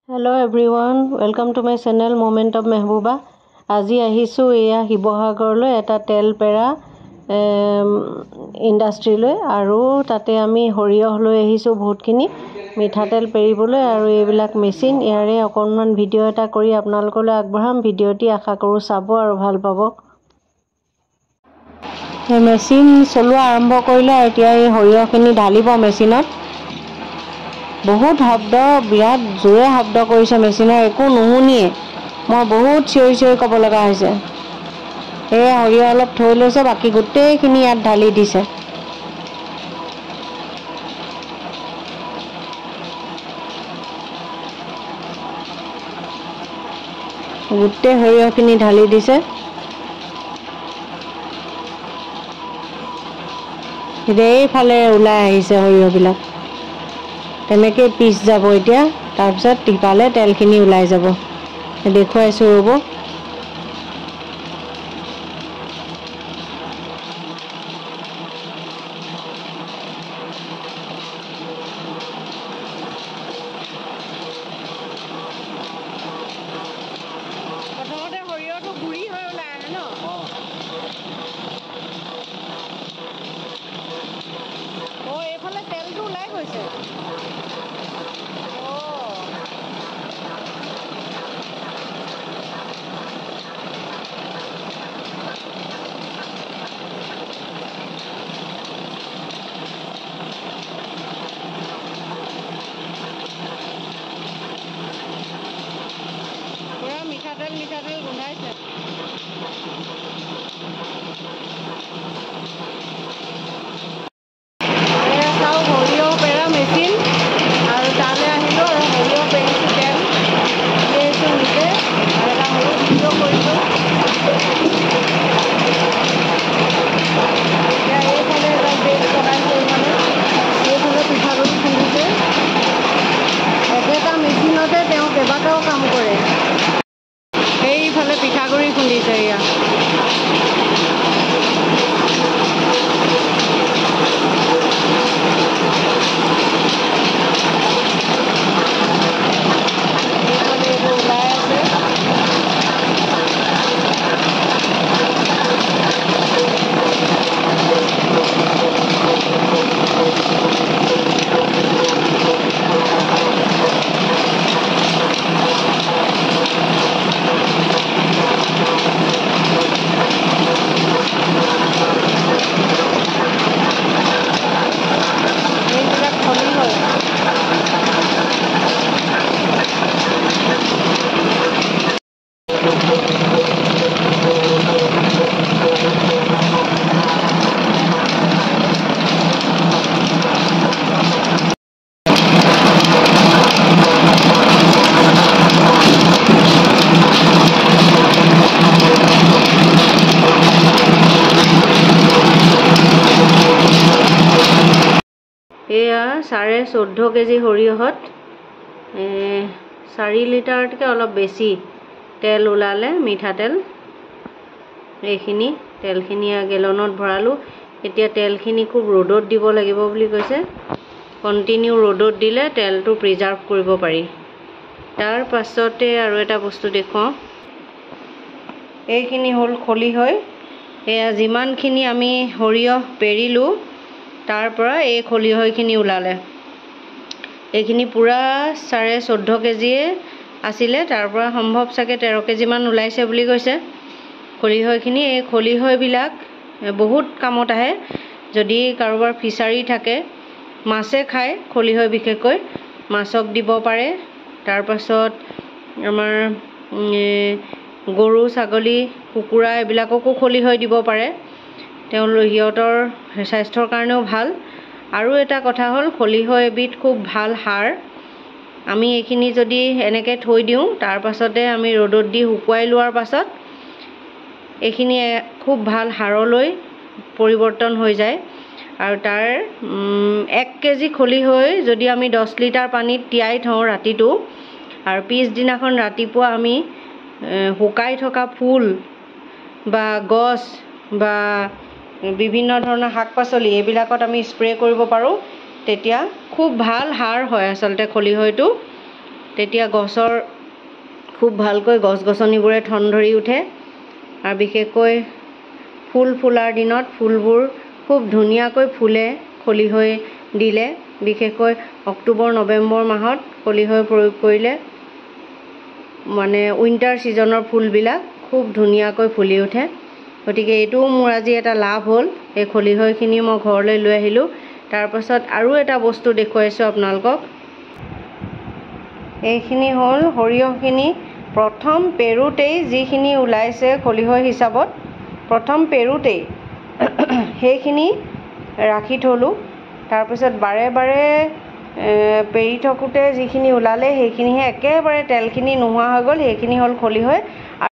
Hello everyone, welcome to my channel Moment of Mehbooba. আজি আহিছো এয়া শিৱসাগৰলৈ এটা তেল পেৰা ইন্ডাষ্ট্ৰিলৈ আৰু তাতে আমি সৰিয়হ লৈ আহিছো বহুতখিনি মিঠাতেল পেৰিবলৈ আৰু এইবিলাক মেচিন ইয়াৰে অকনমান ভিডিও এটা কৰি আপোনালোকলৈ আগবঢ়াম। ভিডিওটি আশা কৰো চাব আৰু ভাল পাব। এই মেচিন চলোৱা আৰম্ভ কৰিলে এতিয়া এই সৰিয়হখিনি ঢালিব মেচিনত। बहुत शब्द बिराट जोरे शब्द करिছে মেচিনৰ একো নুশুনিয়ে মই বহুত চিঞৰি কব লগা হৈছে। এই সৰিয়হ অলপ থৈ লৈছে বাকি গোটেইখিনি ইয়াত ঢালি দিছে। গোটেই সৰিয়হখিনি ঢালি দিছে। এইফালে ওলাই আহিছে সৰিয়হবিলাক। তেনেকে পিছ যাব এতিয়া তাৰপিছত টিপালে তেলখিনি ওলাই যাব। দেখুৱাইছো ৰব। প্ৰথমতে সৰিয়হটো গুৰি হৈ ওলাই আহে ন? এইফালে তেলটো ওলাই গৈছে। মিঠাতেল গোন্ধাইছে। চাও সৰিয়হ পেৰা মেচিন আৰু তালৈ আহিলো আৰু সৰিয়হ পেৰিছো তেল দিয়েছো নিজে আৰু এটা সৰু ভিডিও কৰিছো। এতিয়া এইফালে এটা বেগ চলাইছে মানে এইফালে পিঠাগুড়ি খুন্দিছে। একেটা মেচিনতে তেওঁ কেইবাটাও কাম কৰে। এইফালে পিঠাগুড়ি খুন্দিছে এয়া। এয়া 14.5 কেজি সৰিয়হত 4 লিটাৰতকৈ অলপ বেছি তেল ওলালে মিঠাতেল। এইখিনি তেলখিনি গেলনত ভৰালো। এতিয়া তেলখিনি খুব ৰ'দত দিব লাগিব বুলি কৈছে। কন্টিনিউ ৰ'দত দিলে তেলটো প্ৰিজাৰ্ভ কৰিব পাৰি। তাৰ পাছতে আৰু এটা বস্তু দেখুৱাও। এইখিনি হ'ল খলি হয়। এয়া যিমানখিনি আমি সৰিয়হ পেৰিলো তাৰ পৰা এই খলিহৈখিনি ওলালে। এইখিনি পুৰা 14.5 কেজিয়ে আছিলে, তাৰ পৰা সম্ভৱ চাগে 13 কেজি মান ওলাইছে বুলি কৈছে খলিহৈখিনি। এই খলিহৈবিলাক বহুত কামত আহে। যদি কাৰোবাৰ ফিচাৰী থাকে, মাছে খায় খলিহৈ, বিশেষকৈ মাছক দিব পাৰে। তাৰ পাছত আমাৰ গৰু ছাগলী কুকুৰা এইবিলাককো খলিহৈ দিব পাৰে। সিহঁতৰ স্বাস্থ্যৰ কাৰণেও ভাল। আৰু এটা কথা হ'ল খলিহৈ এবিধ খুব ভাল সাৰ। আমি এইখিনি যদি এনেকে থৈ দিওঁ তাৰ পাছতে আমি ৰ'দত দি শুকুৱাই লোৱাৰ পাছত এইখিনি খুব ভাল সাৰলৈ পৰিৱৰ্তন হৈ যায়। আৰু তাৰ 1 কেজি খলিহৈ যদি আমি 10 লিটাৰ পানীত তিয়াই থওঁ ৰাতিটো আৰু পিছদিনাখন ৰাতিপুৱা আমি শুকাই থকা ফুল বা গছ বা বিভিন্ন ধৰণৰ শাক পাচলি এইবিলাকত আমি স্প্ৰে কৰিব পাৰোঁ। তেতিয়া খুব ভাল সাৰ হয় আচলতে খলিহৈটো। তেতিয়া গছৰ খুব ভালকৈ গছ গছনিবোৰে ঠন ধৰি উঠে আৰু বিশেষকৈ ফুল ফুলাৰ দিনত ফুলবোৰ খুব ধুনীয়াকৈ ফুলে খলিহৈ দিলে, বিশেষকৈ অক্টোবৰ নৱেম্বৰ মাহত খলিহৈ প্ৰয়োগ কৰিলে মানে উইণ্টাৰ ছিজনৰ ফুলবিলাক খুব ধুনীয়াকৈ ফুলি উঠে। গতিকে এইটোও মোৰ আজি এটা লাভ হ'ল। এই খলিহৈখিনি মই ঘৰলৈ লৈ আহিলোঁ। তাৰপাছত আৰু এটা বস্তু দেখুৱাইছোঁ আপোনালোকক। এইখিনি হ'ল সৰিয়হখিনি প্ৰথম পেৰুতেই যিখিনি ওলাইছে খলিহৈ হিচাপত, প্ৰথম পেৰুতেই সেইখিনি ৰাখি থলোঁ। তাৰপিছত বাৰে বাৰে পেৰি থাকোঁতে যিখিনি ওলালে সেইখিনিহে একেবাৰে তেলখিনি নোহোৱা হৈ গ'ল, সেইখিনি হ'ল খলিহৈ।